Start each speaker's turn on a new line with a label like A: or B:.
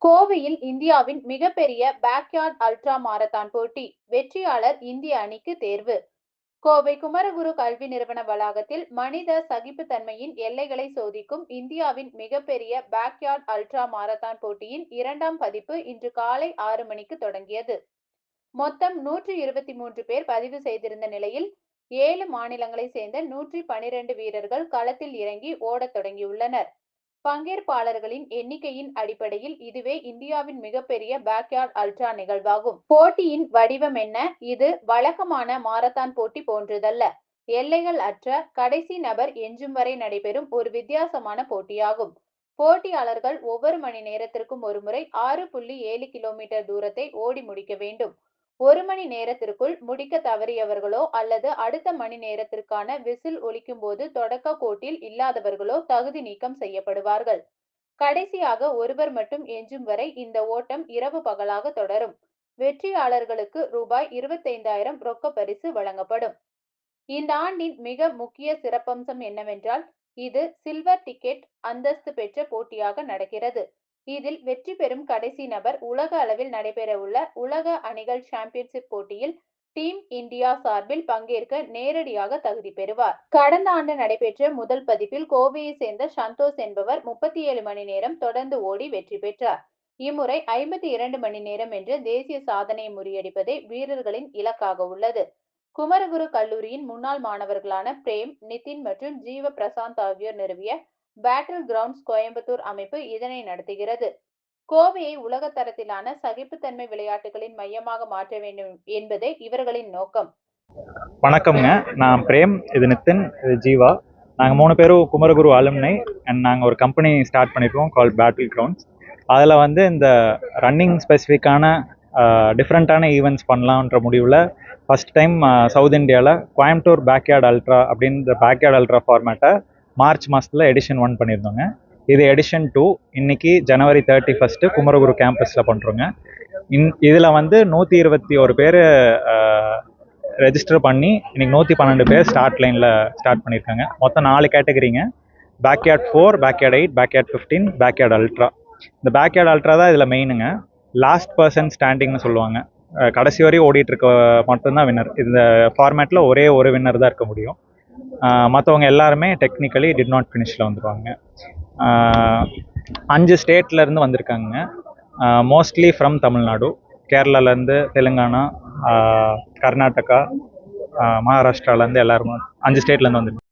A: கோவையில் இந்தியாவின் மிகப்பெரிய பேக்யார்ட் அல்ட்ரா மாரத்தான் போட்டி வெற்றியாளர் இந்திய அணிக்கு தேர்வு. கோவை குமரகுரு கல்வி நிறுவன வளாகத்தில் மனித சகிப்புத்தன்மையின் எல்லைகளை சோதிக்கும் இந்தியாவின் மிகப்பெரிய பேக்யார்ட் அல்ட்ரா மாரத்தான் போட்டியின் 2ஆம் பதிப்பு இன்று காலை 6 மணிக்கு தொடங்கியது. மொத்தம் 123 பேர் பதிவு செய்திருந்த நிலையில் 7 மாநிலங்களை சேர்ந்த 112 வீரர்கள் களத்தில் இறங்கி ஓடத் தொடங்கியுள்ளனர். பங்கேற்பாளர்களின் எண்ணிக்கையின் அடிப்படையில் இதுவே இந்தியாவின் மிகப்பெரிய பேக்யார்ட் அல்ட்ரா நிகழ்வாகும். போட்டியின் வடிவம் என்ன? இது வழக்கமான மாரத்தான் போட்டி போன்றதல்ல. எல்லைகள் அற்ற கடைசி நபர் எஞ்சும் வரை நடைபெறும் ஒரு வித்தியாசமான போட்டியாகும். போட்டியாளர்கள் ஒவ்வொரு மணி நேரத்திற்கும் ஒருமுறை 6.7 கிலோமீட்டர் தூரத்தை ஓடி முடிக்க வேண்டும். 1 மணி நேரத்திற்குள் முடிக்க தவறியவர்களோ அல்லது அடுத்த மணி நேரத்திற்கான விசில் ஒலிக்கும் போது தொடக்க கோட்டில் இல்லாதவர்களோ தகுதி நீக்கம் செய்யப்படுவார்கள். கடைசியாக ஒருவர் மட்டும் எஞ்சும் வரை இந்த ஓட்டம் இரவு பகலாக தொடரும். வெற்றியாளர்களுக்கு ரூபாய் 25,000 ரொக்க பரிசு வழங்கப்படும். இந்த ஆண்டின் மிக முக்கிய சிறப்பம்சம் என்னவென்றால் இது சில்வர் டிக்கெட் அந்தஸ்து பெற்ற போட்டியாக நடக்கிறது. இதில் வெற்றி பெறும் கடைசி நபர் உலக அளவில் நடைபெறவுள்ள உலக அணிகள் சாம்பியன்ஷிப் போட்டியில் டீம் இந்தியா சார்பில் பங்கேற்க நேரடியாக தகுதி பெறுவார். கடந்த ஆண்டு நடைபெற்ற முதல் பதிப்பில் கோவையை சேர்ந்த சந்தோஷ் என்பவர் 37 மணி நேரம் தொடர்ந்து ஓடி வெற்றி பெற்றார். இம்முறை 52 மணி நேரம் என்ற தேசிய சாதனையை முறியடிப்பதே வீரர்களின் இலக்காக உள்ளது. குமரகுரு கல்லூரியின் முன்னாள் மாணவர்களான பிரேம், நிதின் மற்றும் ஜீவ பிரசாந்த் ஆகியோர் நிறுவிய பேட்டில் கிரவுண்ட்ஸ் கோயம்புத்தூர் அமைப்பு இதனை நடத்துகிறது. கோவையை உலக தரத்திலான சகிப்புத்தன்மை விளையாட்டுகளின் மையமாக மாற்ற வேண்டும் என்பதே இவர்களின் நோக்கம்.
B: வணக்கம்ங்க, நான் பிரேம், இது நிதின், இது ஜீவா. நாங்கள் 3 பேரும் குமரகுரு அலுமினை அண்ட் நாங்கள் ஒரு கம்பெனி ஸ்டார்ட் பண்ணியிருக்கோம் கால் பேட்டில் கிரவுண்ட்ஸ். அதில் இந்த ரன்னிங் ஸ்பெசிஃபிக்கான டிஃப்ரெண்ட்டான ஈவெண்ட்ஸ் பண்ணலான்ற முடிவில் ஃபஸ்ட் டைம் சவுத் இந்தியாவில் கோயம்புத்தூர் பேக்யார்ட் அல்ட்ரா அப்படின்ற பேக்யார்ட் அல்ட்ரா ஃபார்மேட்டை மார்ச் மாதத்தில் எடிஷன் 1 பண்ணியிருந்தோங்க. இது எடிஷன் 2 இன்னைக்கு ஜனவரி 31 குமரகுரு கேம்பஸில் பண்ணுறோங்க. இதில் 121 பேர் ரெஜிஸ்டர் பண்ணி இன்னைக்கு 112 பேர் ஸ்டார்ட் லைனில் ஸ்டார்ட் பண்ணியிருக்காங்க. மொத்தம் 4 கேட்டகரிங்க: backyard 4, backyard 8, backyard 15, backyard ultra. இந்த பேக்யார்ட் அல்ட்ரா தான் இதில் மெயினுங்க. லாஸ்ட் பர்சன் ஸ்டாண்டிங்னு சொல்லுவாங்க. கடைசி வரையும் ஓடிட்டு இருக்க மட்டும்தான் வின்னர். இந்த ஃபார்மேட்டில் ஒரே ஒரு வின்னர் தான் இருக்க முடியும். மற்றவங்க எல்லாருமே டெக்னிக்கலி டிட் நாட் ஃபினிஷில் வந்துடுவாங்க. 5 ஸ்டேட்லேருந்து வந்திருக்காங்க. மோஸ்ட்லி ஃப்ரம் தமிழ்நாடு, கேரளாலேருந்து, தெலுங்கானா, கர்நாடகா, மகாராஷ்டிராலேருந்து எல்லாருமே 5 ஸ்டேட்லேருந்து வந்துருக்காங்க.